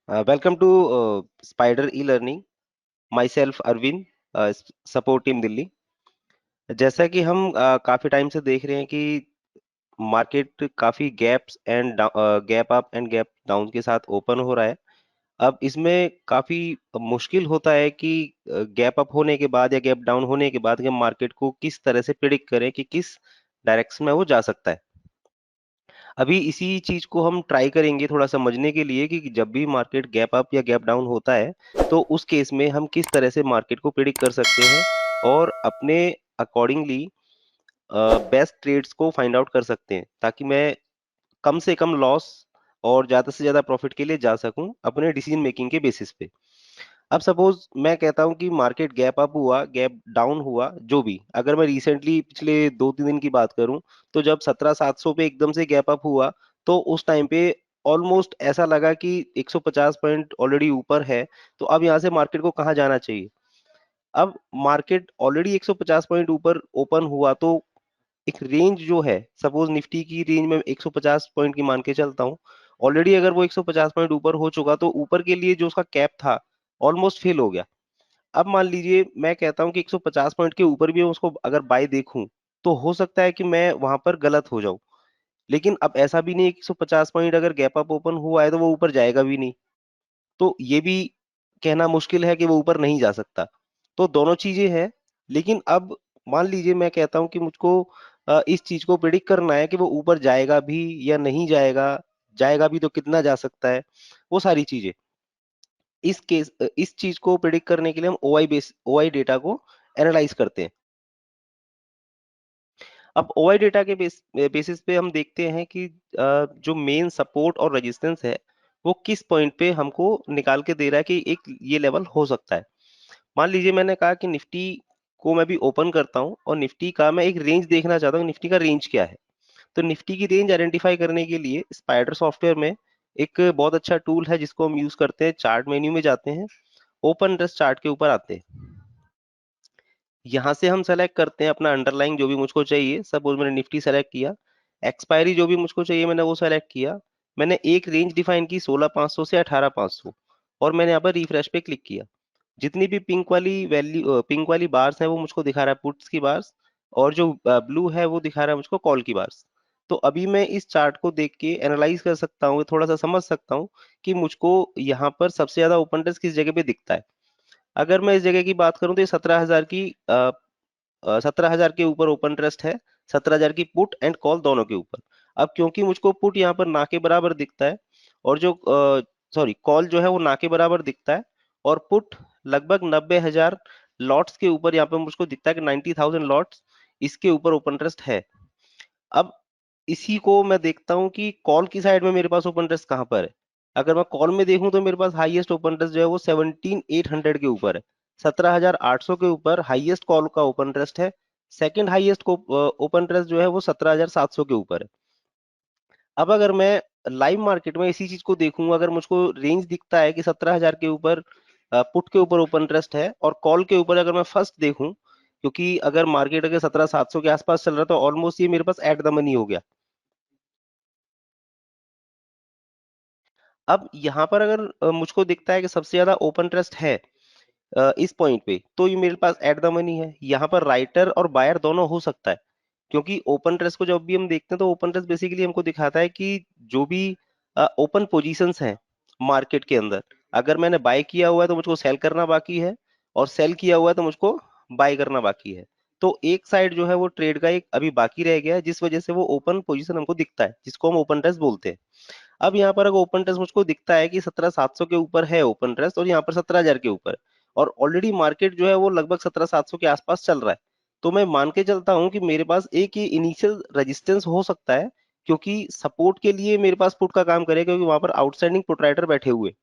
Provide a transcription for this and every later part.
Welcome to Spider e-learning. Myself Arvind, support team Delhi. जैसा कि हम काफी टाइम से देख रहे हैं कि मार्केट काफी gap up and gap down के साथ ओपन हो रहा है। अब इसमें काफी मुश्किल होता है कि गैप अप होने के बाद या गैप डाउन होने के बाद कि मार्केट को किस तरह से प्रिडिक्ट करें कि किस डायरेक्शन में वो जा सकता है। अभी इसी चीज को हम ट्राई करेंगे थोड़ा समझने के लिए कि जब भी मार्केट गैप अप या गैप डाउन होता है तो उस केस में हम किस तरह से मार्केट को प्रिडिक्ट कर सकते हैं और अपने अकॉर्डिंगली बेस्ट ट्रेड्स को फाइंड आउट कर सकते हैं, ताकि मैं कम से कम लॉस और ज्यादा से ज्यादा प्रॉफिट के लिए जा सकूं अपने डिसीजन मेकिंग के बेसिस पे। अब सपोज मैं कहता हूं कि मार्केट गैप अप हुआ, गैप डाउन हुआ, जो भी, अगर मैं रिसेंटली पिछले 2-3 दिन की बात करूं तो जब 17,700 पे एकदम से गैप अप हुआ तो उस टाइम पे ऑलमोस्ट ऐसा लगा कि 150 पॉइंट ऑलरेडी ऊपर है, तो अब यहाँ से मार्केट को कहाँ जाना चाहिए। अब मार्केट ऑलरेडी 150 पॉइंट ऊपर ओपन हुआ तो एक रेंज जो है, सपोज निफ्टी की रेंज में 150 पॉइंट की मान के चलता हूँ। ऑलरेडी अगर वो 150 पॉइंट ऊपर हो चुका तो ऊपर के लिए जो उसका कैप था ऑलमोस्ट फेल हो गया। अब मान लीजिए मैं कहता हूं कि 150 पॉइंट के ऊपर भी मैं उसको अगर बाय देखूं तो हो सकता है कि मैं वहां पर गलत हो जाऊं। लेकिन अब ऐसा भी नहीं है कि 150 पॉइंट अगर गैप अप ओपन हुआ है तो वो ऊपर जाएगा भी नहीं, तो ये भी कहना मुश्किल है कि वो ऊपर नहीं जा सकता। तो दोनों चीजें हैं। लेकिन अब मान लीजिए मैं कहता हूं कि मुझको इस चीज को प्रिडिक्ट करना है कि वो ऊपर जाएगा भी या नहीं जाएगा, जाएगा भी तो कितना जा सकता है, वो सारी चीजें। इस चीज को प्रिडिक्ट करने के लिए हम ओआई डेटा को एनालाइज करते हैं। अब ओआई डेटा के बेसिस पे हम देखते हैं कि जो मेन सपोर्ट और रेजिस्टेंस है वो किस पॉइंट पे हमको निकाल के दे रहा है कि एक ये लेवल हो सकता है। मान लीजिए मैंने कहा कि निफ्टी को मैं भी ओपन करता हूं और निफ्टी का मैं एक रेंज देखना चाहता हूँ, निफ्टी का रेंज क्या है। तो निफ्टी की रेंज आइडेंटिफाई करने के लिए स्पाइडर सॉफ्टवेयर में एक बहुत अच्छा टूल है जिसको हम यूज करते हैं। चार्ट मेन्यू में जाते हैं, ओपन इंटरेस्ट चार्ट के ऊपर आते हैं। यहाँ से हम सेलेक्ट करते हैं अपना अंडरलाइंग जो भी मुझको चाहिए। सपोज मैंने निफ्टी सेलेक्ट किया, एक्सपायरी जो भी मुझको चाहिए मैंने वो सेलेक्ट किया। मैंने एक रेंज डिफाइन की 16,500 से 18,500 और मैंने यहाँ पर रिफ्रेश पे क्लिक किया। जितनी भी पिंक वाली बार्स हैं वो मुझको दिखा रहा है पुट्स की बार्स, और जो ब्लू है वो दिखा रहा है मुझको कॉल की बार्स। तो अभी मैं इस चार्ट को देख के एनालाइज कर सकता हूँ, थोड़ा सा समझ सकता हूँ कि मुझको यहाँ पर सबसे ज्यादा ओपन इंटरेस्ट किस जगह पे दिखता है। अगर मैं इस जगह की बात करूं तो ये 17,000 की 17,000 के ऊपर ओपन ट्रस्ट है। 17,000 की पुट एंड कॉल दोनों के ऊपर। अब क्योंकि मुझको पुट यहाँ पर ना के बराबर दिखता है और जो सॉरी कॉल जो है वो ना के बराबर दिखता है, और पुट लगभग 90,000 लॉट्स के ऊपर यहाँ पे मुझको दिखता है कि 90,000 लॉट्स इसके ऊपर ओपन ट्रस्ट है। अब इसी को मैं देखता हूँ कि कॉल की साइड में मेरे पास ओपन इंटरेस्ट कहाँ पर है। अगर मैं कॉल में देखूं तो मेरे पास हाईएस्ट ओपन इंटरेस्ट जो है वो 17,800 के ऊपर है। 17,800 के ऊपर हाईएस्ट कॉल का ओपन इंटरेस्ट है। सेकंड हाईएस्ट को ओपन इंटरेस्ट जो है वो 17,700 के ऊपर है। अब अगर मैं लाइव मार्केट में इसी चीज को देखूं, अगर मुझको रेंज दिखता है कि 17,000 के ऊपर पुट के ऊपर ओपन इंटरेस्ट है और कॉल के ऊपर अगर मैं फर्स्ट देखूं, क्योंकि अगर मार्केट अगर 17,700 के आसपास चल रहा है तो ऑलमोस्ट ये मेरे पास एट द मनी हो गया। अब यहाँ पर अगर मुझको दिखता है कि सबसे ज्यादा ओपन ट्रस्ट है इस पॉइंट पे, तो ये मेरे पास एट द मनी है। यहाँ पर राइटर और बायर दोनों हो सकता है, क्योंकि ओपन ट्रस्ट को जब भी हम देखते हैं तो ओपन ट्रस्ट बेसिकली हमको दिखाता है कि जो भी ओपन पोजीशंस हैं मार्केट के अंदर, अगर मैंने बाय किया हुआ है तो मुझको सेल करना बाकी है, और सेल किया हुआ है तो मुझको बाय करना बाकी है। तो एक साइड जो है वो ट्रेड का एक अभी बाकी रह गया है, जिस वजह से वो ओपन पोजीशन हमको दिखता है जिसको हम ओपन ट्रस्ट बोलते हैं। अब यहाँ पर अगर ओपन टेस्ट मुझको दिखता है कि 17,700 के ऊपर है ओपन टेस्ट और यहाँ पर 17,000 के ऊपर, और ऑलरेडी मार्केट जो है वो लगभग 17,700 के आसपास चल रहा है, तो मैं मान के चलता हूँ कि मेरे पास एक ये इनिशियल रेजिस्टेंस हो सकता है, क्योंकि सपोर्ट के लिए मेरे पास पुट का काम करेगा क्योंकि वहां पर आउटस्टैंडिंग पुट राइटर बैठे हुए।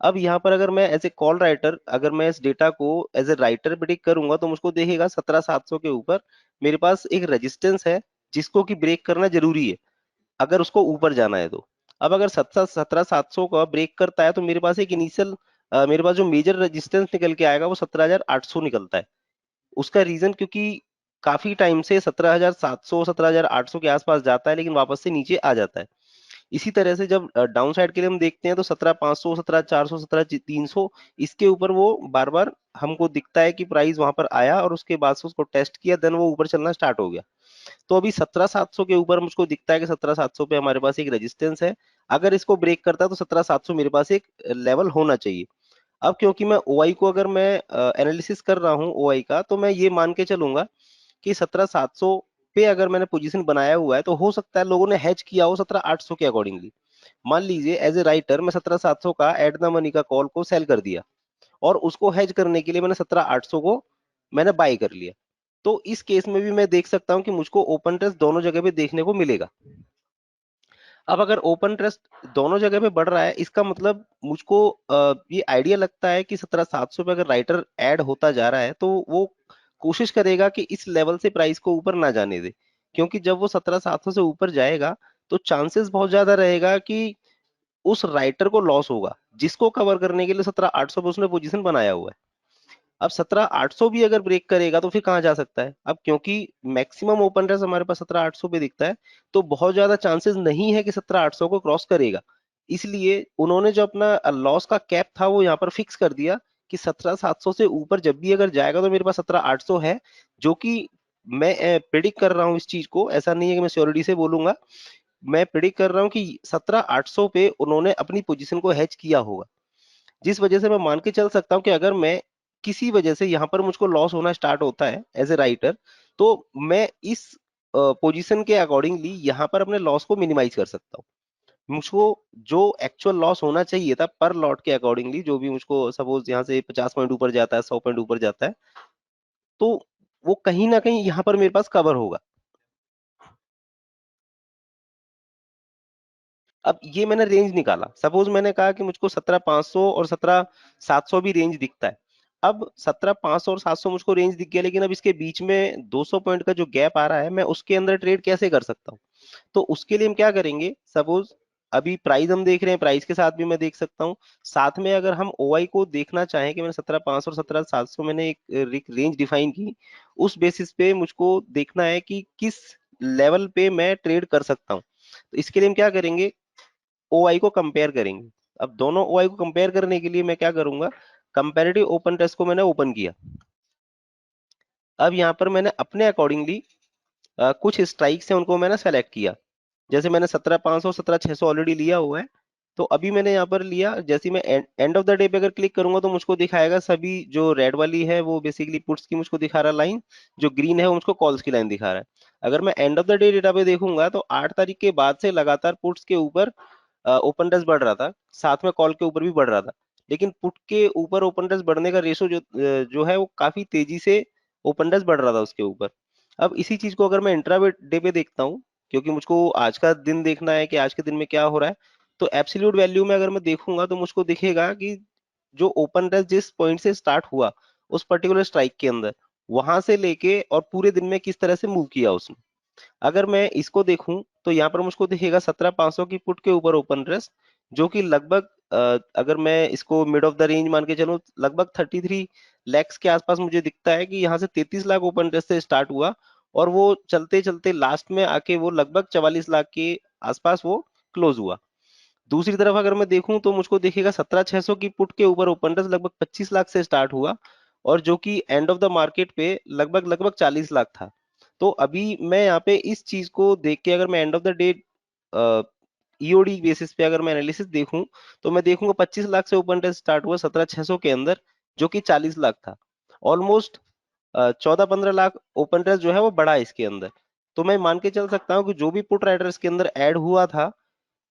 अब यहाँ पर अगर मैं एज ए कॉल राइटर, अगर मैं इस डेटा को एज ए राइटर प्रिडिक्ट करूंगा तो मुझको देखेगा 17,700 के ऊपर मेरे पास एक रेजिस्टेंस है जिसको कि ब्रेक करना जरूरी है अगर उसको ऊपर जाना है तो। अब अगर 17,700 का ब्रेक करता है तो मेरे पास एक इनिशियल मेरे पास जो मेजर रेजिस्टेंस निकल के आएगा वो 17,800 निकलता है। उसका रीजन क्योंकि काफी टाइम से 17,700 17,800 के आसपास जाता है लेकिन वापस से नीचे आ जाता है। इसी तरह से जब डाउन साइड के लिए हम देखते हैं तो 17,500, 17,400, 17,300, इसके ऊपर वो बार बार हमको दिखता है कि प्राइस वहां पर आया और उसके बाद से उसको टेस्ट किया, देन वो ऊपर चलना स्टार्ट हो गया। तो अभी 17,700 के ऊपर मुझको दिखता है कि 17,700 पे हमारे पास एक रेजिस्टेंस है। अगर इसको ब्रेक करता है तो 17,700 मेरे पास एक लेवल होना चाहिए। अब क्योंकि मैं ओआई को अगर मैं एनालिसिस कर रहा हूँ ओआई का, तो मैं ये मान के चलूंगा कि 17,700 पे अगर मैंने पोजीशन बनाया हुआ है तो हो सकता है लोगों ने हैच किया हो 17,800 के अकॉर्डिंगली। मान लीजिए एज ए राइटर मैं 17,700 का एट द मनी का कॉल को सेल कर दिया, और उसको हेज करने के लिए मैंने 17,800 को मैंने बाय कर लिया। तो इस केस में भी मैं देख सकता हूं कि मुझको ओपन टेस्ट दोनों जगह पे देखने को मिलेगा। अब अगर ओपन ट्रस्ट दोनों जगह पे बढ़ रहा है, इसका मतलब मुझको ये आइडिया लगता है कि 17,700 पे अगर राइटर ऐड होता जा रहा है तो वो कोशिश करेगा कि इस लेवल से प्राइस को ऊपर ना जाने दे। क्योंकि जब वो 17,700 से ऊपर जाएगा तो चांसेस बहुत ज्यादा रहेगा कि उस राइटर को लॉस होगा, जिसको कवर करने के लिए 17,800 पे उसने पोजीशन बनाया हुआ है। अब 17,800 भी अगर ब्रेक करेगा तो फिर कहाँ जा सकता है? अब क्योंकि मैक्सिमम ओपन रेस हमारे पास 17,800 पे दिखता है, तो बहुत ज्यादा चांसेस नहीं है कि 17,800 को क्रॉस करेगा। इसलिए उन्होंने जो अपना लॉस का कैप था वो यहाँ पर फिक्स कर दिया कि 17,700 से ऊपर जब भी अगर जाएगा तो मेरे पास 17,800 है। जो कि मैं प्रिडिक्ट कर रहा हूँ इस चीज को, ऐसा नहीं है कि मैं श्योरिटी से बोलूंगा। मैं प्रिडिक्ट कर रहा हूँ कि 17,800 पे उन्होंने अपनी पोजीशन को हैच किया होगा। जिस वजह से मैं मान के चल सकता हूँ कि अगर मैं किसी वजह से यहाँ पर मुझको लॉस होना स्टार्ट होता है एज ए राइटर, तो मैं इस पोजीशन के अकॉर्डिंगली यहाँ पर अपने लॉस को मिनिमाइज कर सकता हूँ। मुझको जो एक्चुअल लॉस होना चाहिए था पर लॉट के अकॉर्डिंगली, जो भी मुझको सपोज यहाँ से 50 पॉइंट ऊपर जाता है, 100 पॉइंट ऊपर जाता है, तो वो कहीं ना कहीं यहाँ पर मेरे पास कवर होगा। अब ये मैंने रेंज निकाला, सपोज मैंने कहा कि मुझको 17,500 और 17,700 भी रेंज दिखता है। अब 17,500 और 700 मुझको रेंज दिख गया, लेकिन अब इसके बीच में 200 पॉइंट का जो गैप आ रहा है, मैं उसके अंदर ट्रेड कैसे कर सकता हूँ? तो उसके लिए हम क्या करेंगे, सपोज अभी प्राइस हम देख रहे हैं, प्राइस के साथ भी मैं देख सकता हूँ। साथ में अगर हम ओआई को देखना चाहें कि मैंने 17,500 और 17,700 मैंने एक रेंज डिफाइन की, उस बेसिस पे मुझको देखना है कि किस लेवल पे मैं ट्रेड कर सकता हूँ। तो इसके लिए हम क्या करेंगे, ओआई को कंपेयर करेंगे। अब दोनों ओआई को कंपेयर करने के लिए मैं क्या करूंगा, कंपैरेटिव ओपन टेस्ट को मैंने ओपन किया। अब यहाँ पर मैंने अपने अकॉर्डिंगली कुछ स्ट्राइक्स हैं उनको मैंने सेलेक्ट किया। जैसे मैंने 17,500 17,600 ऑलरेडी लिया हुआ है, तो अभी मैंने यहाँ पर लिया। जैसे मैं एंड ऑफ द डे पे अगर क्लिक करूंगा तो मुझको दिखाएगा सभी, जो रेड वाली है वो बेसिकली पुट्स की मुझको दिखा रहा है लाइन, जो ग्रीन है वो मुझको कॉल्स की लाइन दिखा रहा है। अगर मैं end of the day data पे देखूंगा तो 8 तारीख के बाद से लगातार पुट्स के ऊपर ओपन टेस्ट बढ़ रहा था, साथ में कॉल के ऊपर भी बढ़ रहा था। लेकिन पुट के ऊपर ओपन टेस्ट बढ़ने का रेशो जो है वो काफी तेजी से ओपन टेस्ट बढ़ रहा था उसके ऊपर। अब इसी चीज को अगर मैं इंट्रा डे पे देखता हूँ, क्योंकि मुझको आज का दिन देखना है कि आज के दिन में क्या हो रहा है, तो एब्सोल्यूट वैल्यू में अगर मैं देखूंगा तो मुझको दिखेगा कि जो ओपन टेस्ट जिस पॉइंट से स्टार्ट हुआ उस पर्टिकुलर स्ट्राइक के अंदर, वहां से लेके और पूरे दिन में किस तरह से मूव किया उसने। अगर मैं इसको देखूं तो यहाँ पर मुझको दिखेगा 17,500 की पुट के ऊपर ओपन रेस्ट, जो कि लगभग अगर मैं इसको मिड ऑफ द रेंज मान के चलूं, लगभग 33 lakhs के आसपास मुझे दिखता है कि यहाँ से 33 लाख ओपन रेस्ट से स्टार्ट हुआ, और वो चलते चलते लास्ट में आके वो लगभग 44 लाख के आसपास वो क्लोज हुआ। दूसरी तरफ अगर मैं देखूं तो मुझको दिखेगा 17,600 की पुट के ऊपर ओपन इंटरेस्ट लगभग 25 लाख से स्टार्ट हुआ, और जो कि एंड ऑफ द मार्केट पे लगभग लगभग 40 लाख था। तो अभी मैं यहाँ पे इस चीज को देख के अगर मैं end of the day EOD basis पे अगर मैं एनालिसिस देखूं, तो मैं देखूंगा 25 लाख से ओपन इंटरेस्ट स्टार्ट हुआ 17,600 के अंदर, जो कि 40 लाख था। ऑलमोस्ट 14-15 लाख ओपन इंटरेस्ट जो है वो बढ़ा इसके अंदर। तो मैं मान के चल सकता हूँ कि जो भी पुट राइडर इसके अंदर ऐड हुआ था,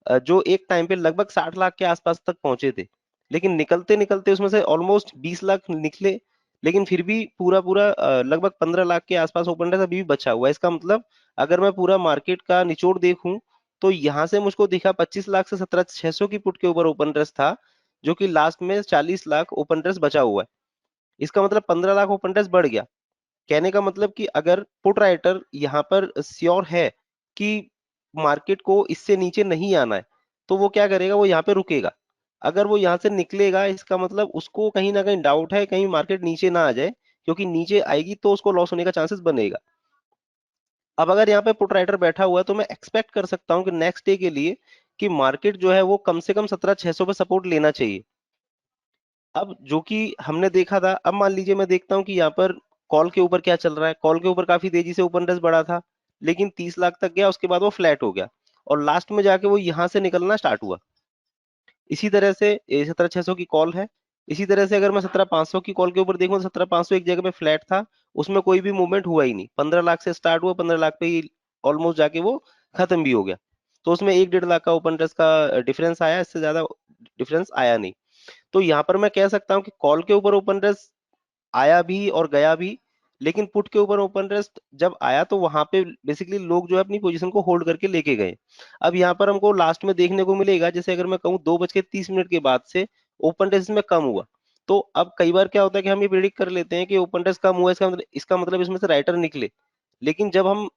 जो एक टाइम पे लगभग 60 लाख के आसपास तक पहुंचे थे, लेकिन निकलते निकलते उसमें से ऑलमोस्ट 20 लाख निकले। लेकिन फिर भी पूरा पूरा लगभग 15 लाख के आसपास ओपन इंटरेस्ट अभी भी बचा हुआ है। इसका मतलब अगर मैं पूरा मार्केट का निचोड़ देखूं तो यहाँ से मुझको दिखा 25 लाख से 17,600 की पुट के ऊपर ओपन इंटरेस्ट था, जो कि लास्ट में 40 लाख ओपन इंटरेस्ट बचा हुआ है। इसका मतलब 15 लाख ओपन इंटरेस्ट बढ़ गया। कहने का मतलब कि अगर पुट राइटर यहाँ पर श्योर है कि मार्केट को इससे नीचे नहीं आना है, तो वो क्या करेगा, वो यहाँ पे रुकेगा। अगर वो यहाँ से निकलेगा, इसका मतलब उसको कहीं ना कहीं डाउट है कहीं मार्केट नीचे ना आ जाए, क्योंकि नीचे आएगी तो उसको लॉस होने का चांसेस बनेगा। अब अगर यहाँ पे पुट राइटर बैठा हुआ है तो मैं एक्सपेक्ट कर सकता हूँ कि नेक्स्ट डे के लिए कि मार्केट जो है वो कम से कम 17,600 पे सपोर्ट लेना चाहिए। अब जो कि हमने देखा था, अब मान लीजिए मैं देखता हूँ कि यहाँ पर कॉल के ऊपर क्या चल रहा है। कॉल के ऊपर काफी तेजी से ओपन इंटरेस्ट बढ़ा था, लेकिन 30 लाख तक गया, उसके बाद वो फ्लैट हो गया और लास्ट में जाके वो यहाँ से निकलना स्टार्ट हुआ। इसी तरह से 17,600 की कॉल है। इसी तरह से अगर मैं 17,500 की कॉल के ऊपर देखूं तो 17,500 एक जगह पे फ्लैट था, उसमें कोई भी मूवमेंट हुआ ही नहीं। 15 लाख से स्टार्ट हुआ, 15 लाख पे ही ऑलमोस्ट जाके वो खत्म भी हो गया। तो उसमें 1-1.5 लाख का ओपन इंटरेस्ट का डिफरेंस आया, इससे ज्यादा डिफरेंस आया नहीं। तो यहाँ पर मैं कह सकता हूँ कि कॉल के ऊपर ओपन इंटरेस्ट आया भी और गया भी, लेकिन पुट के ऊपर ओपन इंटरेस्ट जब आया तो वहां पे बेसिकली लोग जो है अपनी पोजीशन को होल्ड करके लेके गए। अब यहाँ पर हमको लास्ट में देखने को मिलेगा, जैसे अगर मैं कहूँ 2:30 के बाद से ओपन इंटरेस्ट में कम हुआ। तो अब कई बार क्या होता है कि हम ये प्रिडिक्ट कर लेते हैं कि ओपन इंटरेस्ट कम हुआ, इसका मतलब इसमें से राइटर निकले। लेकिन जब हम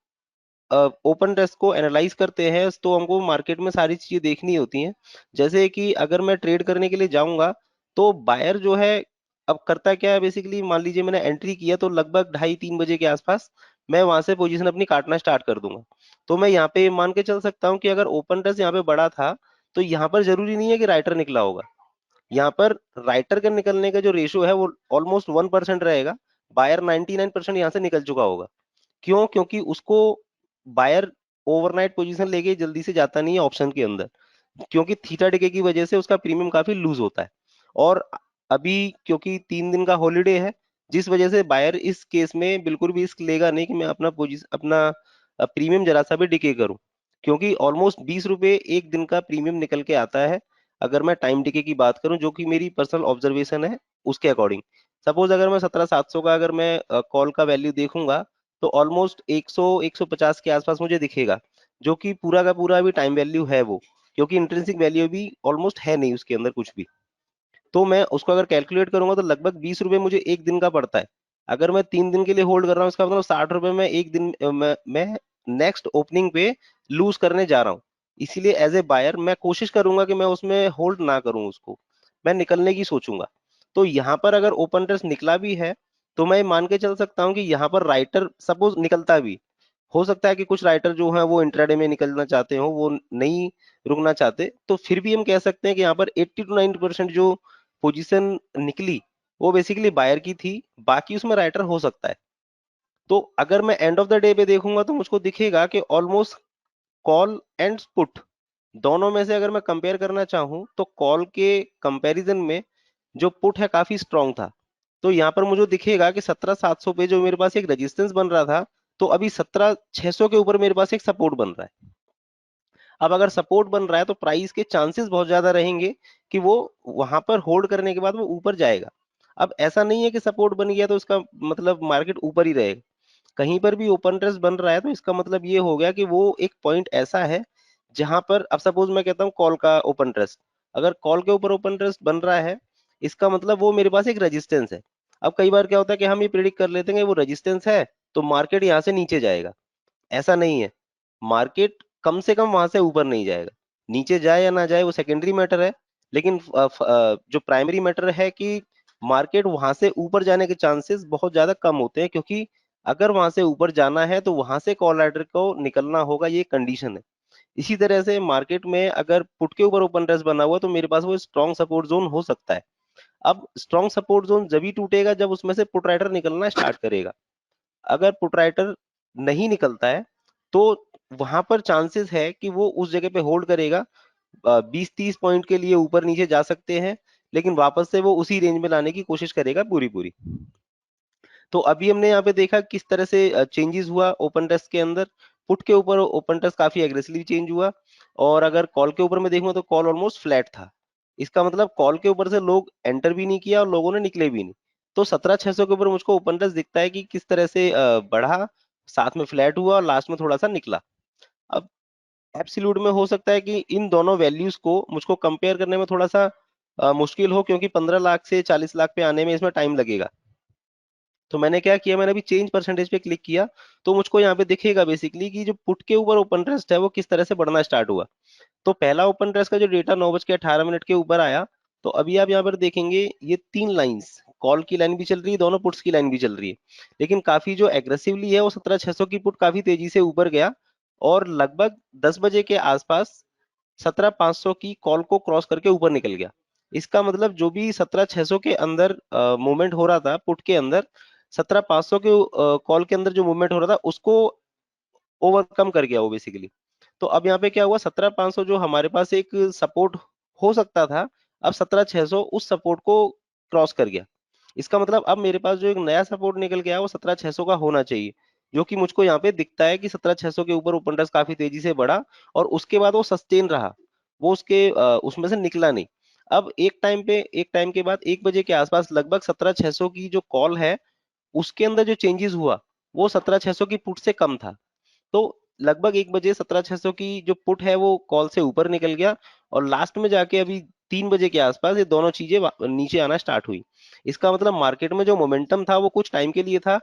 ओपन टेस्ट को एनालाइज करते हैं तो हमको मार्केट में सारी चीजें देखनी होती हैं। जैसे कि अगर मैं ट्रेड करने के लिए जाऊंगा तो बायर जो है अब करता क्या है, बेसिकली मान लीजिए मैंने एंट्री किया तो लगभग 2:30-3 बजे के आसपास मैं वहां से पोजीशन अपनी काटना स्टार्ट कर दूंगा। तो मैं यहाँ पे मान के चल सकता हूँ कि अगर ओपन टेस्ट यहाँ पे बड़ा था तो यहाँ पर जरूरी नहीं है कि राइटर निकला होगा। यहाँ पर राइटर का निकलने का जो रेशियो है वो ऑलमोस्ट 1% रहेगा। बायर 99% यहाँ से निकल चुका होगा। क्यों? क्योंकि उसको बायर ओवरनाइट पोजीशन लेके जल्दी से जाता नहीं है ऑप्शन के अंदर, क्योंकि थीटा डिके की वजह से उसका प्रीमियम काफी लूज होता है। और अभी क्योंकि 3 दिन का हॉलीडे है, जिस वजह से बायर इस केस में बिल्कुल भी रिस्क लेगा नहीं कि मैं अपना पोजीशन अपना प्रीमियम जरा सा भी डिके करूं, क्योंकि ऑलमोस्ट 20 रुपए एक दिन का प्रीमियम निकल के आता है। अगर मैं टाइम डिके की बात करूं, जो कि मेरी पर्सनल ऑब्जर्वेशन है उसके अकॉर्डिंग, सपोज अगर मैं 17,700 का अगर मैं कॉल का वैल्यू देखूंगा तो ऑलमोस्ट 100-150 के आसपास मुझे दिखेगा, जो कि पूरा का पूरा भी टाइम वैल्यू है वो, क्योंकि इंट्रिंसिक वैल्यू भी ऑलमोस्ट है नहीं उसके अंदर कुछ भी। तो मैं उसको अगर कैलकुलेट करूंगा तो लगभग 20 रुपए मुझे एक दिन का पड़ता है। अगर मैं 3 दिन के लिए होल्ड कर रहा हूँ, इसका मतलब 60 रुपए मैं एक दिन मैं नेक्स्ट ओपनिंग पे लूज करने जा रहा हूँ। इसीलिए एज ए बायर मैं कोशिश करूंगा कि मैं उसमें होल्ड ना करूं उसको, मैं निकलने की सोचूंगा। तो यहाँ पर अगर ओपन इंटरेस्ट निकला भी है तो मैं मान के चल सकता हूँ कि यहाँ पर राइटर सपोज निकलता भी हो सकता है कि कुछ राइटर जो हैं वो इंट्राडे में निकलना चाहते हो, वो नहीं रुकना चाहते, तो फिर भी हम कह सकते हैं कि यहाँ पर 80 to 90% जो पोजीशन निकली वो बेसिकली बायर की थी, बाकी उसमें राइटर हो सकता है। तो अगर मैं एंड ऑफ द डे पे देखूंगा तो मुझको दिखेगा कि ऑलमोस्ट कॉल एंड पुट दोनों में से अगर मैं कंपेयर करना चाहूं तो कॉल के कंपैरिजन में जो पुट है काफी स्ट्रांग था। तो यहाँ पर मुझे दिखेगा कि 17,700 पे जो मेरे पास एक रेजिस्टेंस बन रहा था, तो अभी 17,600 के ऊपर मेरे पास एक सपोर्ट बन रहा है। अब अगर सपोर्ट बन रहा है तो प्राइस के चांसेस बहुत ज्यादा रहेंगे कि वो वहां पर होल्ड करने के बाद वो ऊपर जाएगा। अब ऐसा नहीं है कि सपोर्ट बन गया तो इसका मतलब मार्केट ऊपर ही रहेगा। कहीं पर भी ओपन इंटरेस्ट बन रहा है तो इसका मतलब ये हो गया कि वो एक पॉइंट ऐसा है जहां पर, अब सपोज मैं कहता हूँ कॉल का ओपन इंटरेस्ट, अगर कॉल के ऊपर ओपन इंटरेस्ट बन रहा है इसका मतलब वो मेरे पास एक रेजिस्टेंस है। अब कई बार क्या होता है कि हम ये प्रिडिक्ट कर लेते हैं कि वो रेजिस्टेंस है तो मार्केट यहाँ से नीचे जाएगा। ऐसा नहीं है, मार्केट कम से कम वहां से ऊपर नहीं जाएगा। नीचे जाए या ना जाए वो सेकेंडरी मैटर है, लेकिन जो प्राइमरी मैटर है कि मार्केट वहां से ऊपर जाने के चांसेस बहुत ज्यादा कम होते हैं, क्योंकि अगर वहां से ऊपर जाना है तो वहां से कॉल राइडर को निकलना होगा, ये कंडीशन है। इसी तरह से मार्केट में अगर पुट के ऊपर ओपन इंटरेस्ट बना हुआ तो मेरे पास वो स्ट्रॉन्ग सपोर्ट जोन हो सकता है। अब स्ट्रॉन्ग सपोर्ट जोन जब ही टूटेगा जब उसमें से पुट राइडर निकलना स्टार्ट करेगा। अगर पुट राइटर नहीं निकलता है तो वहां पर चांसेस है कि वो उस जगह पे होल्ड करेगा। 20-30 पॉइंट के लिए ऊपर नीचे जा सकते हैं, लेकिन वापस से वो उसी रेंज में लाने की कोशिश करेगा पूरी पूरी। तो अभी हमने यहाँ पे देखा किस तरह से चेंजेस हुआ ओपन टेस्ट के अंदर। पुट के ऊपर ओपन टेस्ट काफी एग्रेसिवली चेंज हुआ, और अगर कॉल के ऊपर मैं देखूंगा तो कॉल ऑलमोस्ट फ्लैट था। इसका मतलब कॉल के ऊपर से लोग एंटर भी नहीं किया और लोगों ने निकले भी नहीं। तो 17,600 के ऊपर मुझको ओपन टेस्ट दिखता है कि किस तरह से बढ़ा, साथ में फ्लैट हुआ और लास्ट में थोड़ा सा निकला। अब एब्सोल्यूट में हो सकता है कि इन दोनों वैल्यूज को मुझको कंपेयर करने में थोड़ा सा मुश्किल हो, क्योंकि 15 लाख से 40 लाख पे आने में इसमें टाइम लगेगा। तो मैंने क्या किया, मैंने अभी चेंज परसेंटेज पे क्लिक किया तो मुझको यहाँ पे दिखेगा बेसिकली कि जो पुट के ऊपर ओपन इंटरेस्ट है वो किस तरह से बढ़ना स्टार्ट हुआ। तो पहला ओपन इंटरेस्ट का जो डेटा 9:18 के ऊपर आया, तो अभी आप यहाँ पर देखेंगे ये 3 लाइंस, कॉल की लाइन भी चल रही है, दोनों पुट्स की लाइन भी चल रही है, लेकिन काफी जो एग्रेसिवली है वो 17,600 की पुट काफी तेजी से ऊपर गया। और लगभग 10 बजे के आसपास 17,500 की कॉल को क्रॉस करके ऊपर निकल गया। इसका मतलब जो भी 17,600 के अंदर मूवमेंट हो रहा था पुट के अंदर, 17,500 के कॉल के अंदर जो मूवमेंट हो रहा था उसको ओवरकम कर गया वो बेसिकली। तो अब यहाँ पे क्या हुआ, 17,500 जो हमारे पास एक सपोर्ट हो सकता था, अब 17,600 उस सपोर्ट को क्रॉस कर गया। इसका मतलब अब मेरे पास जो एक नया सपोर्ट निकल गया वो 17,600 का होना चाहिए, जो कि मुझको यहाँ पे दिखता है कि 17,600 के ऊपर ओपन इंटरेस्ट काफी तेजी से बढ़ा और उसके बाद वो सस्टेन रहा, वो उसके उसमें से निकला नहीं। अब एक टाइम के बाद 1 बजे के आसपास लगभग 17,600 की जो कॉल है उसके अंदर जो चेंजेस हुआ वो 17,600 की पुट से कम था। तो लगभग 1 बजे 17,600 की जो पुट है वो कॉल से ऊपर निकल गया और लास्ट में जाके अभी 3 बजे के आसपास ये दोनों चीजें नीचे आना स्टार्ट हुई। इसका मतलब मार्केट में जो मोमेंटम था वो कुछ टाइम के लिए था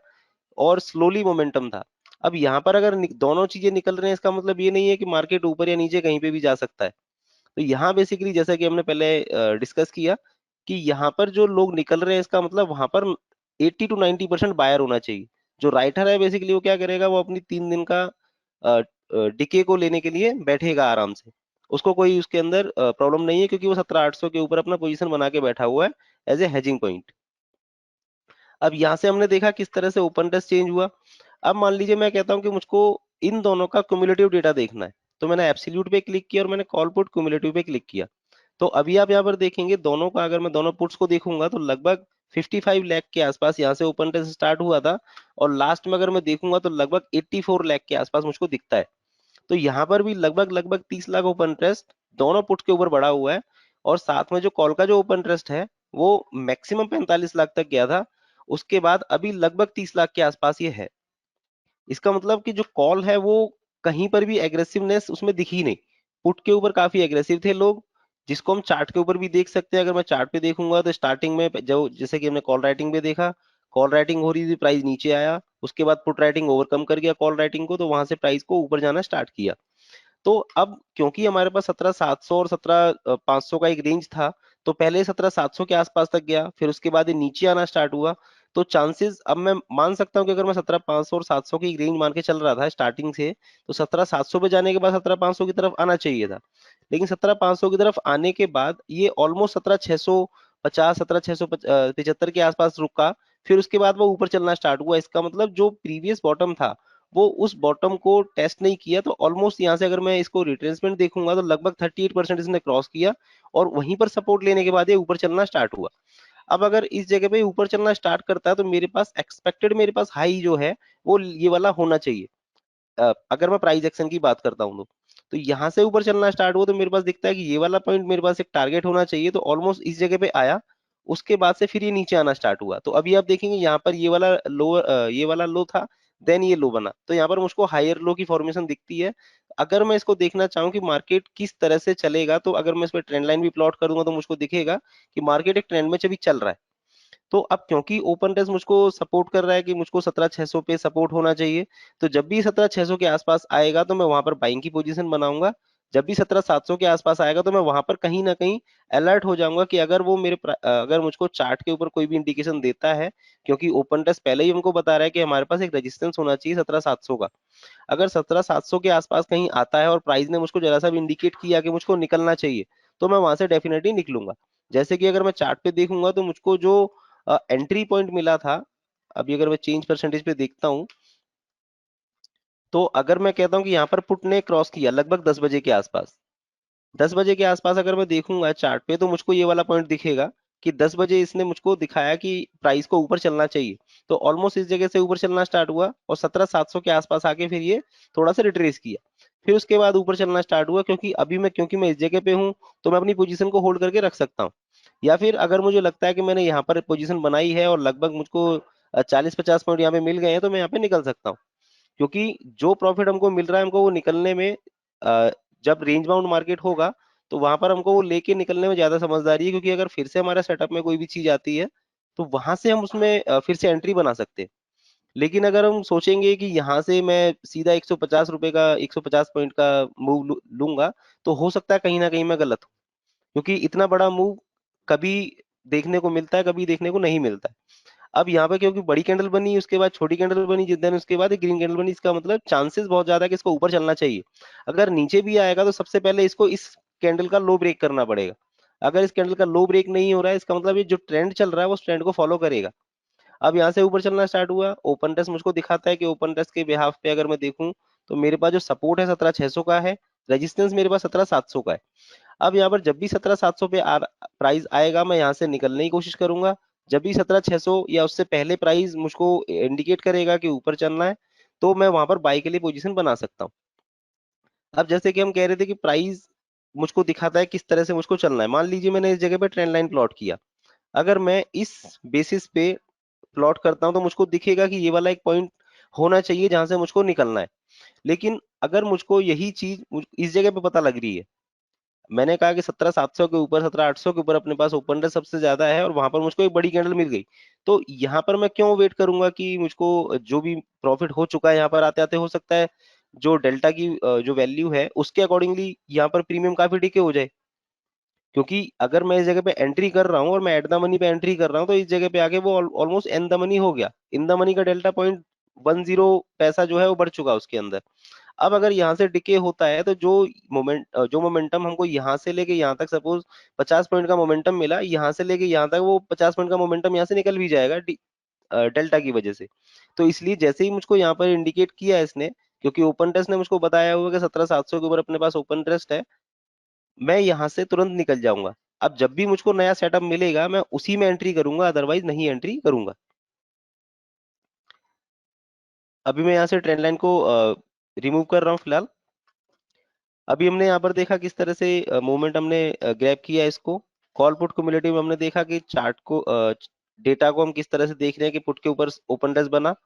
और स्लोली मोमेंटम था। अब यहाँ पर अगर दोनों चीजें निकल रहे हैं इसका मतलब ये नहीं है कि मार्केट ऊपर या नीचे कहीं पे भी जा सकता है। तो यहाँ बेसिकली जैसा कि हमने पहले डिस्कस किया कि यहाँ पर जो लोग निकल रहे हैं इसका मतलब वहां पर 80 to 90% बायर होना चाहिए। जो राइटर है बेसिकली वो क्या करेगा, वो अपनी 3 दिन का डिके को लेने के लिए बैठेगा आराम से। उसको कोई उसके अंदर प्रॉब्लम नहीं है क्योंकि वो 17,800 के ऊपर अपना पोजीशन बना के बैठा हुआ है एज ए हेजिंग पॉइंट। अब यहाँ से हमने देखा किस तरह से ओपन टेस्ट चेंज हुआ। अब मान लीजिए मैं कहता हूँ कि मुझको इन दोनों का क्यूमुलेटिव डेटा देखना है, तो मैंने एब्सोल्यूट पे क्लिक किया और मैंने कॉल पुट क्यूमुलेटिव पे क्लिक किया। तो अभी आप यहाँ पर देखेंगे दोनों का, अगर मैं दोनों पुट्स को देखूंगा तो लगभग 55 लाख के आसपास यहाँ से ओपन टेस्ट स्टार्ट हुआ था और लास्ट में अगर मैं देखूंगा तो लगभग 84 लाख के आसपास मुझको दिखता है। तो यहाँ पर भी लगभग लगभग 30 लाख ओपन इंटरेस्ट दोनों पुट के ऊपर बढ़ा हुआ है और साथ में जो कॉल का जो ओपन इंटरेस्ट है वो मैक्सिमम 45 लाख तक गया था, उसके बाद अभी लगभग 30 लाख के आसपास ये है। इसका मतलब कि जो कॉल है वो कहीं पर भी एग्रेसिवनेस उसमें दिखी नहीं। पुट के ऊपर काफी एग्रेसिव थे लोग, जिसको हम चार्ट के ऊपर भी देख सकते हैं। अगर मैं चार्ट पे देखूंगा तो स्टार्टिंग में जो जैसे कि हमने कॉल राइटिंग पे देखा, कॉल राइटिंग हो रही थी, प्राइस नीचे आया, उसके बाद पुट राइटिंग ओवरकम कर गया कॉल राइटिंग को, तो वहां से प्राइस को ऊपर जाना स्टार्ट किया। तो अब क्योंकि हमारे पास 17,700 और 17,500 का एक रेंज था, तो पहले 17,700 के आसपास तक गया, फिर उसके बाद ये नीचे आना स्टार्ट हुआ। तो चांसेस अब मैं मान सकता हूँ कि अगर मैं 17,500 और 700 की एक रेंज मान के चल रहा था स्टार्टिंग से, तो 17,700 पे जाने के बाद 17,500 की तरफ आना चाहिए था। लेकिन 17,500 की तरफ आने के बाद ये ऑलमोस्ट 17,650 17,675 के आसपास रुका। फिर उसके बाद वो ऊपर चलना स्टार्ट हुआ। इसका मतलब जो प्रीवियस बॉटम था वो उस बॉटम को टेस्ट नहीं किया, तो ऑलमोस्ट यहाँ से अगर मैं इसको रिट्रेसमेंट देखूंगा तो लगभग 38% इसने क्रॉस किया और वहीं पर सपोर्ट लेने के बाद ये ऊपर चलना स्टार्ट हुआ। अब अगर इस जगह पे ऊपर चलना स्टार्ट करता है तो मेरे पास एक्सपेक्टेड मेरे पास हाई जो है वो ये वाला होना चाहिए। अगर मैं प्राइस एक्शन की बात करता हूँ तो यहाँ से ऊपर चलना स्टार्ट हुआ तो मेरे पास दिखता है कि ये वाला पॉइंट मेरे पास एक टारगेट होना चाहिए, तो ऑलमोस्ट इस जगह पे आया। उसके बाद से फिर ये नीचे आना स्टार्ट हुआ, तो अभी आप देखेंगे यहाँ पर ये वाला लो था, देन ये लो बना, तो यहाँ पर मुझको हायर लो की फॉर्मेशन दिखती है। अगर मैं इसको देखना चाहूँ कि मार्केट किस तरह से चलेगा, तो अगर मैं इस पर ट्रेंड लाइन भी प्लॉट करूंगा तो मुझको दिखेगा कि मार्केट एक ट्रेंड में अभी चल रहा है। तो अब क्योंकि ओपन टेस्ट मुझको सपोर्ट कर रहा है कि मुझको 17,600 पे सपोर्ट होना चाहिए, तो जब भी 17,600 के आसपास आएगा तो मैं वहां पर बाइंग की पोजीशन बनाऊंगा। जब भी 17,700 के आसपास आएगा तो मैं वहां पर कहीं ना कहीं अलर्ट हो जाऊंगा कि अगर अगर मुझको चार्ट के ऊपर कोई भी इंडिकेशन देता है, क्योंकि ओपन टेस्ट पहले ही हमको बता रहा है कि हमारे पास एक रेजिस्टेंस होना चाहिए 17,700 का। अगर 17,700 के आसपास कहीं आता है और प्राइस ने मुझको जरा सा भी इंडिकेट किया कि मुझको निकलना चाहिए, तो मैं वहां से डेफिनेटली निकलूंगा। जैसे कि अगर मैं चार्ट पे देखूंगा तो मुझको जो एंट्री पॉइंट मिला था, अभी अगर मैं चेंज परसेंटेज पे देखता हूँ, तो अगर मैं कहता हूँ कि यहाँ पर पुट ने क्रॉस किया लगभग 10 बजे के आसपास, 10 बजे के आसपास अगर मैं देखूंगा चार्ट पे तो मुझको ये वाला पॉइंट दिखेगा कि 10 बजे इसने मुझको दिखाया कि प्राइस को ऊपर चलना चाहिए। तो ऑलमोस्ट इस जगह से ऊपर चलना स्टार्ट हुआ और 17,700 के आसपास आके फिर ये थोड़ा सा रिट्रेस किया, फिर उसके बाद ऊपर चलना स्टार्ट हुआ। क्योंकि मैं इस जगह पे हूँ तो मैं अपनी पोजीशन को होल्ड करके रख सकता हूँ। या फिर अगर मुझे लगता है कि मैंने यहाँ पर पोजीशन बनाई है और लगभग मुझको 40-50 पॉइंट यहाँ पे मिल गए हैं तो मैं यहाँ पे निकल सकता हूँ। क्योंकि जो प्रॉफिट हमको मिल रहा है हमको वो निकलने में अ, जब रेंज बाउंड मार्केट होगा तो वहां पर हमको वो लेके निकलने में ज्यादा समझदारी है, क्योंकि अगर फिर से हमारे सेटअप में कोई भी चीज आती है तो वहां से हम उसमें फिर से एंट्री बना सकते हैं। लेकिन अगर हम सोचेंगे कि यहाँ से मैं सीधा 150 रुपए का 150 पॉइंट का मूव लूंगा, तो हो सकता है कहीं ना कहीं मैं गलत हूँ, क्योंकि इतना बड़ा मूव कभी देखने को मिलता है, कभी देखने को नहीं मिलता है। अब यहाँ पे क्योंकि बड़ी कैंडल बनी उसके बाद छोटी कैंडल बनी, जिस दिन उसके बाद एक ग्रीन कैंडल बनी, इसका मतलब चांसेस बहुत ज्यादा है कि इसको ऊपर चलना चाहिए। अगर नीचे भी आएगा तो सबसे पहले इसको इस कैंडल का लो ब्रेक करना पड़ेगा। अगर इस कैंडल का लो ब्रेक नहीं हो रहा है, इसका मतलब ये जो ट्रेंड चल रहा है वो उस ट्रेंड को फॉलो करेगा। अब यहाँ से ऊपर चलना स्टार्ट हुआ, ओपन टेस्ट मुझको दिखाता है कि ओपन टेस्ट के बिहाफ पे अगर मैं देखूं तो मेरे पास जो सपोर्ट है 17,600 का है, रेजिस्टेंस मेरे पास 17,700 का है। अब यहाँ पर जब भी 17,700 पे प्राइस आएगा, मैं यहाँ से निकलने की कोशिश करूंगा। जब भी 17,600 या उससे पहले प्राइस मुझको इंडिकेट करेगा कि ऊपर चलना है, तो मैं वहां पर बाई के लिए पोजीशन बना सकता हूँ। अब जैसे कि हम कह रहे थे कि प्राइस मुझको दिखाता है किस तरह से मुझको चलना है। मान लीजिए मैंने इस जगह पे ट्रेंड लाइन प्लॉट किया, अगर मैं इस बेसिस पे प्लॉट करता हूं तो मुझको दिखेगा कि ये वाला एक पॉइंट होना चाहिए जहां से मुझको निकलना है। लेकिन अगर मुझको यही चीज इस जगह पे पता लग रही है, मैंने कहा कि 17,700 के ऊपर, 17,800 के ऊपर अपने पास ओपन इंटरेस्ट सबसे ज्यादा है और वहां पर मुझको एक बड़ी कैंडल मिल गई, तो यहाँ पर मैं क्यों वेट करूंगा कि मुझको जो भी प्रॉफिट हो चुका है यहाँ पर आते आते, हो सकता है जो डेल्टा की जो वैल्यू है उसके अकॉर्डिंगली यहाँ पर प्रीमियम काफी टिके हो जाए। क्योंकि अगर मैं इस जगह पे एंट्री कर रहा हूँ और मैं एट द मनी पे एंट्री कर रहा हूँ, तो इस जगह पे आके वो ऑलमोस्ट एन द मनी हो गया। इन द मनी का डेल्टा 0.10 पैसा जो है वो बढ़ चुका उसके अंदर। अब अगर यहाँ से डिके होता है तो जो मोमेंटम हमको यहाँ से लेके यहाँ तक, सपोज 50 पॉइंट का मोमेंटम मिला, यहाँ से लेके यहाँ तक वो 50 पॉइंट का मोमेंटम यहाँ से निकल भी जाएगा डेल्टा की वजह से। तो इसलिए जैसे ही मुझको यहाँ पर इंडिकेट किया है इसने, क्योंकि ओपन टेस्ट ने मुझको बताया हुआ कि 17,700 के ऊपर अपने पास ओपन टेस्ट है, मैं यहाँ से तुरंत निकल जाऊंगा। अब जब भी मुझको नया सेटअप मिलेगा मैं उसी में एंट्री करूंगा, अदरवाइज नहीं एंट्री करूंगा। अभी मैं यहाँ से ट्रेंड लाइन को रिमूव कर रहा हूँ फिलहाल। अभी हमने यहाँ पर देखा किस तरह से मूवमेंट हमने ग्रैब किया है इसको। कॉल पुट क्युमुलेटिव में हमने देखा कि चार्ट को, डेटा को हम किस तरह से देख रहे हैं कि पुट के ऊपर ओपन टेस्ट बना।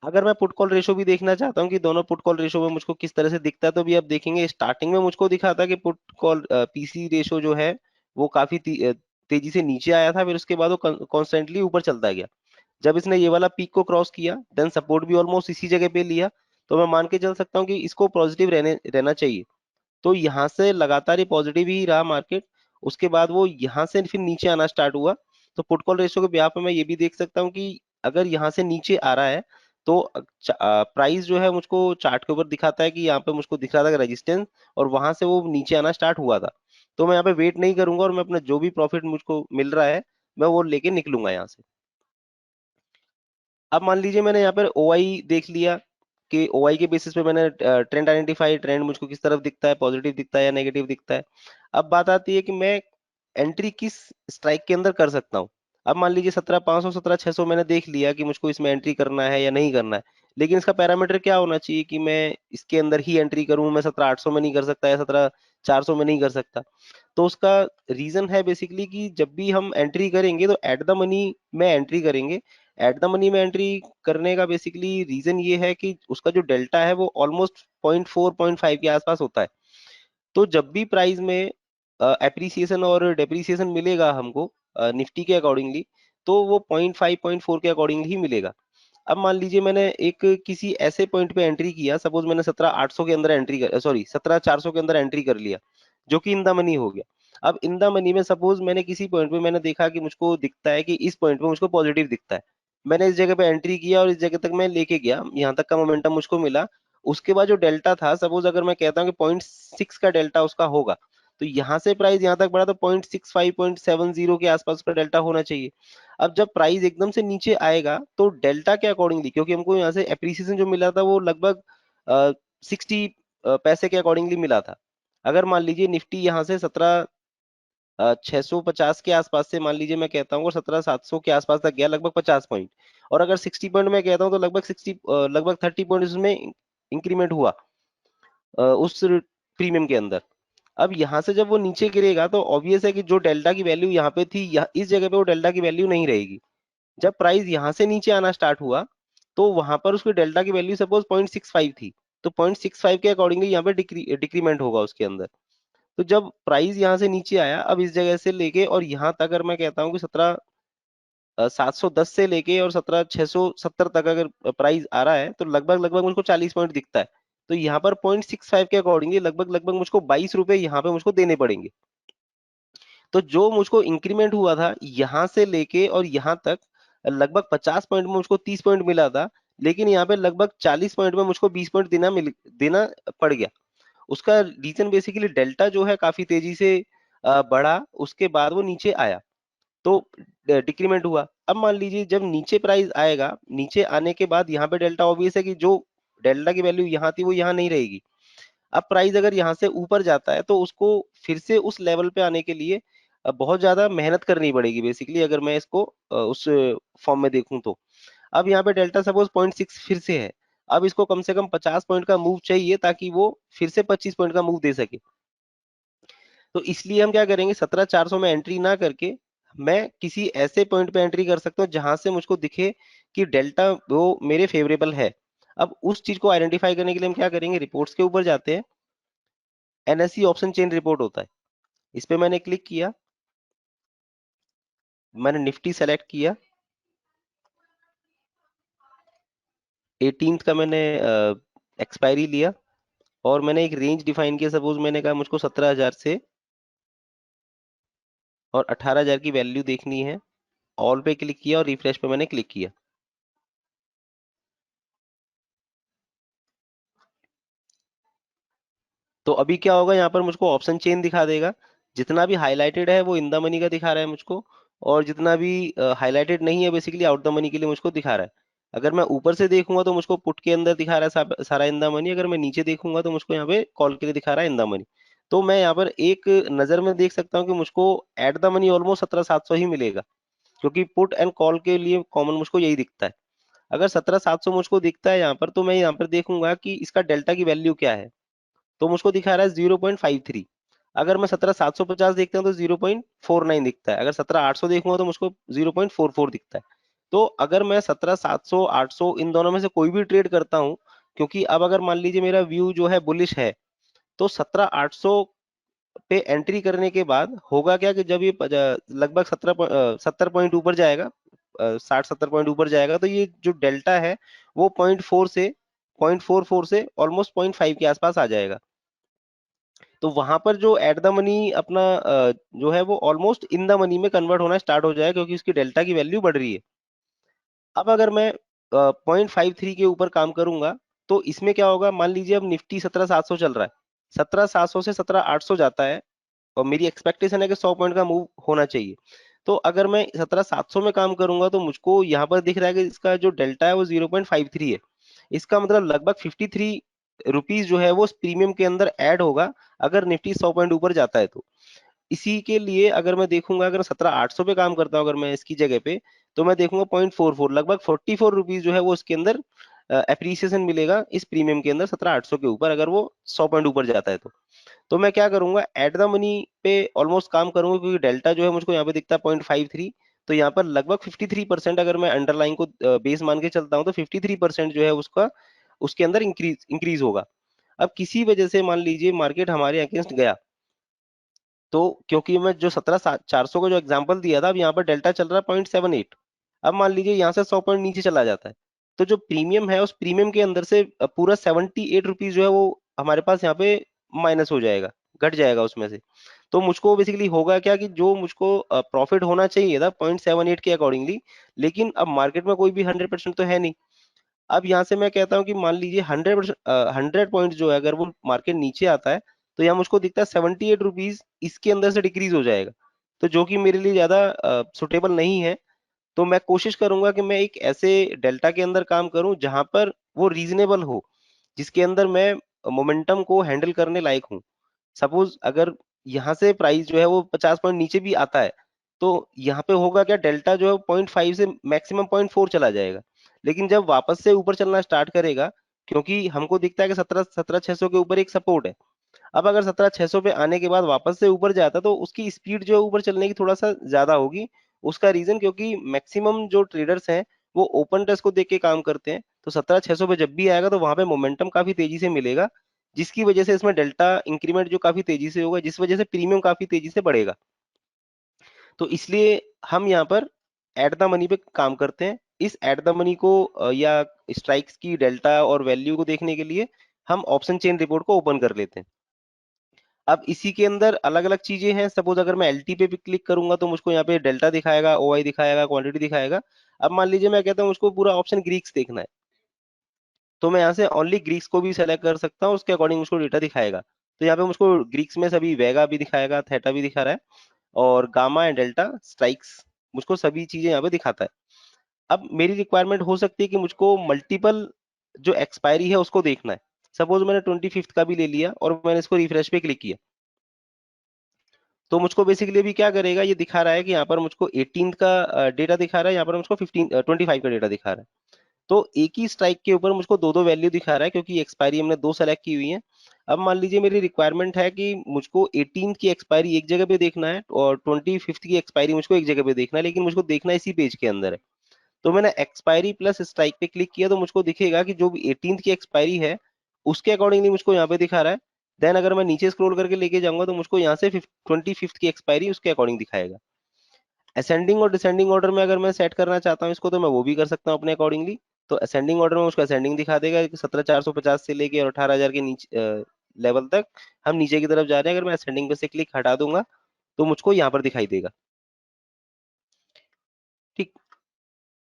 अगर मैं पुट कॉल रेशो भी देखना चाहता हूँ कि दोनों पुट कॉल रेशो में मुझको किस तरह से दिखता है, तो भी आप देखेंगे स्टार्टिंग में मुझको दिखा था कि पुट कॉल पीसी रेशो जो है वो काफी तेजी से नीचे आया था, फिर उसके बाद वो कॉन्स्टेंटली ऊपर चलता गया। जब इसने ये वाला पीक को क्रॉस किया, देन सपोर्ट भी ऑलमोस्ट इसी जगह पे लिया, तो मैं मान के चल सकता हूँ कि इसको पॉजिटिव रहने रहना चाहिए। तो यहाँ से लगातार ये पॉजिटिव ही रहा मार्केट। उसके बाद वो यहाँ से फिर नीचे आना स्टार्ट हुआ। तो पुट कॉल रेशियो के ब्याह पे मैं ये भी देख सकता हूँ कि अगर यहाँ से नीचे आ रहा है तो प्राइस जो है मुझको चार्ट के ऊपर दिखाता है कि यहाँ पे मुझको दिख रहा था रेजिस्टेंस, और वहां से वो नीचे आना स्टार्ट हुआ था। तो मैं यहाँ पे वेट नहीं करूंगा और मैं अपना जो भी प्रॉफिट मुझको मिल रहा है मैं वो लेके निकलूंगा यहाँ से। अब मान लीजिए मैंने यहाँ पर ओआई देख लिया कि ओआई के बेसिस पे मैंने ट्रेंड आइडेंटिफाई, ट्रेंड मुझको किस तरफ दिखता है, पॉजिटिव दिखता है या नेगेटिव दिखता है। अब बात आती है कि मैं एंट्री किस स्ट्राइक के अंदर कर सकता हूँ। अब मान लीजिए 17,500 17,600 मैंने देख लिया कि मुझको इसमें एंट्री करना है या नहीं करना है, लेकिन इसका पैरामीटर क्या होना चाहिए कि मैं इसके अंदर ही एंट्री करूं, मैं 17,800 में नहीं कर सकता या 17,400 में नहीं कर सकता। तो उसका रीजन है बेसिकली कि जब भी हम एंट्री करेंगे तो एट द मनी में एंट्री करेंगे। एट द मनी में एंट्री करने का बेसिकली रीजन ये है कि उसका जो डेल्टा है वो ऑलमोस्ट 0.4 0.5 के आसपास होता है। तो जब भी प्राइस में एप्रिसिएशन और डेप्रिसिएशन मिलेगा हमको निफ्टी के अकॉर्डिंगली, तो वो 0.5 0.4 के अकॉर्डिंगली ही मिलेगा। अब मान लीजिए मैंने एक किसी ऐसे पॉइंट पे एंट्री किया, सपोज मैंने 17,800 के अंदर एंट्री कर, सॉरी 17,400 के अंदर एंट्री कर लिया, जो कि इन द मनी हो गया। अब इन द मनी में सपोज मैंने किसी पॉइंट पे मैंने देखा कि मुझको दिखता है कि इस पॉइंट पे मुझको पॉजिटिव दिखता है, मैंने इस जगह पे एंट्री किया और इस जगह तक मैं लेके गया, यहाँ तक का मोमेंटम मुझको मिला। उसके बाद जो डेल्टा था, सपोज अगर मैं कहता हूँ कि 0.6 का डेल्टा उसका होगा, तो यहाँ से प्राइस यहाँ तक बढ़ा तो 0.65 0.70 के आसपास का डेल्टा होना चाहिए। अब जब प्राइस एकदम से नीचे आएगा तो डेल्टा के अकॉर्डिंगली, क्योंकि हमको यहाँ से एप्रिसिएशन जो मिला था वो लगभग 60 पैसे के अकॉर्डिंगली मिला था। अगर मान लीजिए निफ्टी यहाँ से 17,650 के आसपास से, मान लीजिए मैं कहता हूँ 17,700 के आसपास तक गया, लगभग 50 पॉइंट, और अगर 60 पॉइंट मैं कहता हूँ तो लगभग 30 पॉइंट उसमें इंक्रीमेंट हुआ उस प्रीमियम के अंदर। अब यहाँ से जब वो नीचे गिरेगा तो ऑब्वियस है कि जो डेल्टा की वैल्यू यहाँ पे थी, इस जगह पे वो डेल्टा की वैल्यू नहीं रहेगी। जब प्राइस यहाँ से नीचे आना स्टार्ट हुआ तो वहां पर उसकी डेल्टा की वैल्यू सपोज 0.65 थी, तो 0.65 के अकॉर्डिंगली यहाँ पे डिक्रीमेंट होगा उसके अंदर। तो जब प्राइस यहाँ से नीचे आया, अब इस जगह से लेके और यहाँ तक अगर मैं कहता हूँ कि 17,710 से लेके और 17,670 तक अगर प्राइस आ रहा है, तो लगभग लगभग मुझको 40 पॉइंट दिखता है। तो यहाँ पर 0.65 के अकॉर्डिंगली लगभग लगभग मुझको 22 रुपए यहाँ पे मुझको देने पड़ेंगे। तो जो मुझको इंक्रीमेंट हुआ था यहाँ से लेके और यहाँ तक, लगभग 50 पॉइंट में मुझको 30 पॉइंट मिला था, लेकिन यहाँ पे लगभग 40 पॉइंट में मुझको 20 पॉइंट देना पड़ गया। उसका रीजन बेसिकली डेल्टा जो है काफी तेजी से बढ़ा, उसके बाद वो नीचे आया, तो डिक्रीमेंट हुआ। अब मान लीजिए जब नीचे प्राइस आएगा, नीचे आने के बाद यहाँ पे डेल्टा ऑब्वियस है कि जो डेल्टा की वैल्यू यहाँ थी वो यहाँ नहीं रहेगी। अब प्राइस अगर यहाँ से ऊपर जाता है तो उसको फिर से उस लेवल पे आने के लिए बहुत ज्यादा मेहनत करनी पड़ेगी बेसिकली, अगर मैं इसको उस फॉर्म में देखूं तो। अब यहाँ पे डेल्टा सपोज 0.6 फिर से है, अब इसको कम से कम 50 पॉइंट का मूव चाहिए ताकि वो फिर से 25 पॉइंट का मूव दे सके। तो इसलिए हम क्या करेंगे, 17,400 में एंट्री ना करके मैं किसी ऐसे पॉइंट पे एंट्री कर सकता हूँ जहां से मुझको दिखे कि डेल्टा वो मेरे फेवरेबल है। अब उस चीज को आइडेंटिफाई करने के लिए हम क्या करेंगे, रिपोर्ट्स के ऊपर जाते हैं, एनएससी ऑप्शन चेन रिपोर्ट होता है, इस पे मैंने क्लिक किया, मैंने निफ्टी सेलेक्ट किया, 18th का मैंने एक्सपायरी लिया, और मैंने एक रेंज डिफाइन किया, सपोज मैंने कहा मुझको 17,000 से और 18,000 की वैल्यू देखनी है। ऑल पे क्लिक किया और रिफ्रेश पे मैंने क्लिक किया। तो अभी क्या होगा, यहाँ पर मुझको ऑप्शन चेन दिखा देगा, जितना भी हाईलाइटेड है वो इन द मनी का दिखा रहा है मुझको, और जितना भी हाईलाइटेड नहीं है बेसिकली आउट द मनी के लिए मुझको दिखा रहा है। अगर मैं ऊपर से देखूंगा तो मुझको पुट के अंदर दिखा रहा है सारा इन द मनी, अगर मैं नीचे देखूंगा तो मुझको यहाँ पे कॉल के लिए दिखा रहा है इन द मनी। तो मैं यहाँ पर एक नजर में देख सकता हूँ कि मुझको एट द मनी ऑलमोस्ट 17,700 ही मिलेगा, क्योंकि पुट एंड कॉल के लिए कॉमन मुझको यही दिखता है। अगर 17,700 मुझको दिखता है यहाँ पर, तो मैं यहाँ पर देखूंगा कि इसका डेल्टा की वैल्यू क्या है, तो मुझको दिखा रहा है 0.53। अगर मैं 17,750 देखता हूँ तो 0.49 दिखता है, अगर 17,800 देखूंगा तो मुझको 0.44 दिखता है। तो अगर मैं 17,700 800 इन दोनों में से कोई भी ट्रेड करता हूँ, क्योंकि अब अगर मान लीजिए मेरा व्यू जो है बुलिश है, तो 17,800 पे एंट्री करने के बाद होगा क्या कि जब ये लगभग 70 पॉइंट ऊपर जाएगा, 60-70 पॉइंट ऊपर जाएगा, तो ये जो डेल्टा है वो 0.44 से ऑलमोस्ट 0.5 के आसपास आ जाएगा। तो वहां पर जो एट द मनी अपना जो है वो ऑलमोस्ट इन द मनी में कन्वर्ट होना स्टार्ट हो जाएगा, क्योंकि उसकी डेल्टा की वैल्यू बढ़ रही है। अब अगर मैं 0.53 के ऊपर काम करूंगा, तो इसमें क्या होगा, मान लीजिए अब निफ्टी 17,700 चल रहा है, 17,700 से 17,800 जाता है, और मेरी एक्सपेक्टेशन है कि 100 पॉइंट का मूव होना चाहिए। तो अगर मैं 17,700 में काम करूंगा तो मुझको यहाँ पर दिख रहा है कि इसका जो डेल्टा है वो 0.53 है। इसका मतलब लगभग 53 रुपीज जो है वो प्रीमियम के अंदर ऐड होगा, अगर निफ्टी 100 पॉइंट ऊपर जाता है तो। इसी के लिए अगर मैं देखूंगा, अगर 17,800 पे काम करता हूँ अगर मैं इसकी जगह पे, तो मैं देखूंगा 0.44, लगभग 44 रुपीज जो है वो इसके अंदर एप्रिसिएशन मिलेगा इस प्रीमियम के अंदर 17,800 के ऊपर, अगर वो 100 पॉइंट ऊपर जाता है तो मैं क्या करूंगा, एट द मनी पे ऑलमोस्ट काम करूंगा, क्योंकि डेल्टा जो है मुझको यहाँ पे दिखता है 0.53। तो यहाँ पर लगभग 53%, अगर मैं अंडरलाइन को बेस मान के चलता हूँ तो 53% जो है उसका उसके अंदर इंक्रीज इंक्रीज होगा। अब किसी वजह से मान लीजिए मार्केट हमारे अगेंस्ट गया, तो क्योंकि मैं जो 17,400 का जो एग्जांपल दिया था, अब यहाँ पर डेल्टा चल रहा है 0.78। अब मान लीजिए यहाँ से 100 पॉइंट नीचे चला जाता है, तो जो प्रीमियम है उस प्रीमियम के अंदर से पूरा 78 रुपीज जो है वो हमारे पास यहाँ पे माइनस हो जाएगा, घट जाएगा उसमें से। तो मुझको बेसिकली होगा क्या कि जो मुझको प्रॉफिट होना चाहिए था 0.78 के अकॉर्डिंगली, लेकिन अब मार्केट में कोई भी 100% तो है नहीं। अब यहाँ से मैं कहता हूँ कि मान लीजिए 100 पॉइंट जो है अगर वो मार्केट नीचे आता है, तो यहाँ मुझको दिखता है 78 रुपीज इसके अंदर से डिक्रीज हो जाएगा, तो जो कि मेरे लिए ज्यादा सुटेबल नहीं है। तो मैं कोशिश करूंगा कि मैं एक ऐसे डेल्टा के अंदर काम करूं जहां पर वो रीजनेबल हो, जिसके अंदर मैं मोमेंटम को हैंडल करने लायक हूं। सपोज अगर यहाँ से प्राइस जो है वो 50 पॉइंट नीचे भी आता है, तो यहाँ पे होगा क्या, डेल्टा जो है 0.5 से मैक्सिमम 0.4 चला जाएगा। लेकिन जब वापस से ऊपर चलना स्टार्ट करेगा, क्योंकि हमको दिखता है कि 17,600 के ऊपर एक सपोर्ट है, अब अगर 17,600 पे आने के बाद वापस से ऊपर जाता तो उसकी स्पीड जो है ऊपर चलने की थोड़ा सा ज्यादा होगी। उसका रीजन क्योंकि मैक्सिमम जो ट्रेडर्स हैं वो ओपन टेस्ट को देख के काम करते हैं, तो 17,600 पे जब भी आएगा तो वहां पे मोमेंटम काफी तेजी से मिलेगा, जिसकी वजह से इसमें डेल्टा इंक्रीमेंट जो काफी तेजी से होगा, जिस वजह से प्रीमियम काफी तेजी से बढ़ेगा। तो इसलिए हम यहाँ पर एट द मनी पे काम करते हैं। इस एट द मनी को या स्ट्राइक्स की डेल्टा और वैल्यू को देखने के लिए हम ऑप्शन चेन रिपोर्ट को ओपन कर लेते हैं। अब इसी के अंदर अलग अलग चीजें हैं, सपोज अगर मैं एलटी पे भी क्लिक करूंगा तो मुझको यहाँ पे डेल्टा दिखाएगा, ओआई दिखाएगा, क्वांटिटी दिखाएगा। अब मान लीजिए मैं कहता हूँ मुझको पूरा ऑप्शन ग्रीक्स देखना है, तो मैं यहाँ से ओनली ग्रीक्स को भी सेलेक्ट कर सकता हूँ, उसके अकॉर्डिंग मुझको डेटा दिखाएगा। तो यहाँ पे मुझको ग्रीक्स में सभी वेगा भी दिखाएगा, थेटा भी दिखा रहा है, और गामा एंड डेल्टा स्ट्राइक्स, मुझको सभी चीजें यहाँ पे दिखाता है। अब मेरी रिक्वायरमेंट हो सकती है कि मुझको मल्टीपल जो एक्सपायरी है उसको देखना है। सपोज मैंने 25th का भी ले लिया और मैंने इसको रिफ्रेश पे क्लिक किया, तो मुझको बेसिकली अभी क्या करेगा, ये दिखा रहा है कि यहाँ पर मुझको 18th का डेटा दिखा रहा है, यहाँ पर मुझको 25 का डेटा दिखा रहा है। तो एक ही स्ट्राइक के ऊपर मुझको दो दो वैल्यू दिखा रहा है, क्योंकि एक्सपायरी हमने दो सेलेक्ट की हुई है। अब मान लीजिए मेरी रिक्वायरमेंट है कि मुझको 18th की एक्सपायरी एक जगह पे देखना है और 25th की एक्सपायरी मुझको एक जगह पे देखना है, लेकिन मुझको देखना इसी पेज के अंदर है। तो मैंने एक्सपायरी प्लस स्ट्राइक पे क्लिक किया, तो मुझको दिखेगा कि जो भी 18th की एक्सपायरी है उसके अकॉर्डिंगली मुझको यहाँ पे दिखा रहा है। देन अगर मैं नीचे स्क्रॉल करके लेके जाऊंगा तो मुझको यहाँ से 25th की एक्सपायरी उसके अकॉर्डिंग दिखाएगा। असेंडिंग और डिसेंडिंग ऑर्डर में अगर मैं सेट करना चाहता हूँ इसको, तो मैं वो भी कर सकता हूँ अपने अकॉर्डिंगली। तो असेंडिंग ऑर्डर में उसका असेंडिंग दिखा देगा कि 17,450 से लेके और 18,000 के नीचे लेवल तक हम नीचे की तरफ जा रहे हैं। अगर मैं असेंडिंग पे से क्लिक हटा दूंगा तो मुझको यहाँ पर दिखाई देगा। ठीक।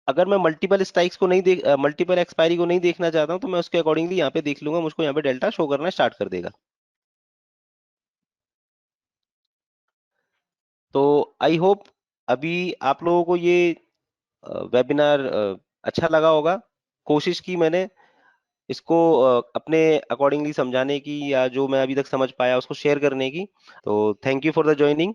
अगर मैं मल्टीपल स्ट्राइक्स को नहीं देख मल्टीपल एक्सपायरी को नहीं देखना चाहता हूँ, तो मैं उसके अकॉर्डिंगली यहाँ पे देख लूंगा, मुझको यहाँ पे डेल्टा शो करना स्टार्ट कर देगा। तो आई होप अभी आप लोगों को ये वेबिनार अच्छा लगा होगा। कोशिश की मैंने इसको अपने अकॉर्डिंगली समझाने की, या जो मैं अभी तक समझ पाया उसको शेयर करने की। तो thank you for the joining.